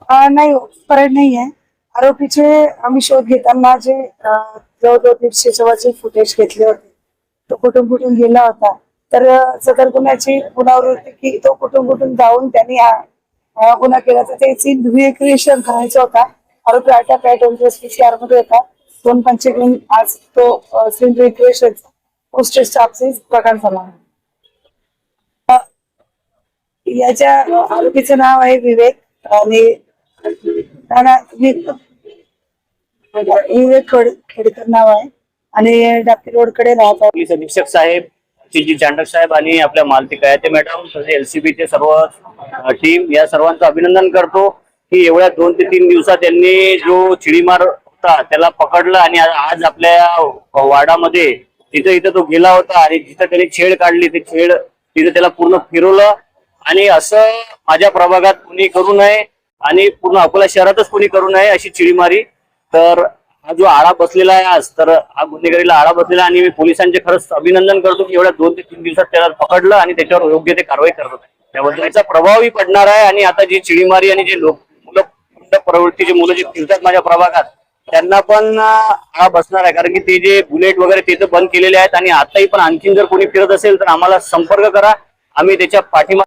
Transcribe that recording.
नाही परत नाही आहे. आरोपीचे आम्ही शोध घेताना जे जवळजवळ 150 जवळचे फुटेज घेतले होते. तो कुठून कुठून गेला होता, तर सदर गुन्ह्याची पुनरावृत्ती की तो कुठून कुठून जाऊन त्यांनी गुन्हा केला, तर त्याची रिक्रिएशन करायचा होता. आरोपी अटॅक ॲट PCR मध्ये होता. 2 पंचे घेऊन आज तो सीन रिक्रिएशन पोस्ट स्टाफचे प्रकार झाला. याच्या आरोपीचं नाव आहे विवेक आणि विवेक खेडकर नाव आहे आणि डापी रोड कडे राहतात. पोलीस अधीक्षक साहेब, जी चांडक साहेब आणि आपल्या मालती कयाते मॅडम, LCB चे सर्व टीम, या सर्वांचं अभिनंदन करतो की एवढ्या 2 ते 3 दिवसात त्यांनी जो चिडीमार होता त्याला पकडलं आणि आज आपल्या वाडामध्ये तिथं तो गेला होता आणि जिथं त्यांनी छेड काढली ते छेड तिथं त्याला पूर्ण फिरवलं. आणि असं माझ्या प्रभागात कोणी करू नये आणि पूर्ण अकोला शहरातच कोणी करू नये अशी चिडीमारी. तर हा जो आळा बसलेला आहे आज, तर हा गुन्हेगारीला आळा बसलेला आहे आणि मी पोलिसांचे खरंच अभिनंदन करतो की एवढ्या 2 ते 3 दिवसात त्याला पकडलं आणि त्याच्यावर योग्य ते कारवाई करत आहे. त्याबद्दल याचा प्रभावही पडणार आहे. आणि आता जी चिडीमारी आणि जे मुलं प्रवृत्तीचे मुलं जे फिरतात माझ्या प्रभागात त्यांना पण आळा बसणार आहे, कारण की ते जे बुलेट वगैरे ते तर बंद केलेले आहेत आणि आताही पण आणखीन जर कोणी फिरत असेल तर आम्हाला संपर्क करा, आम्ही त्याच्या पाठीमागे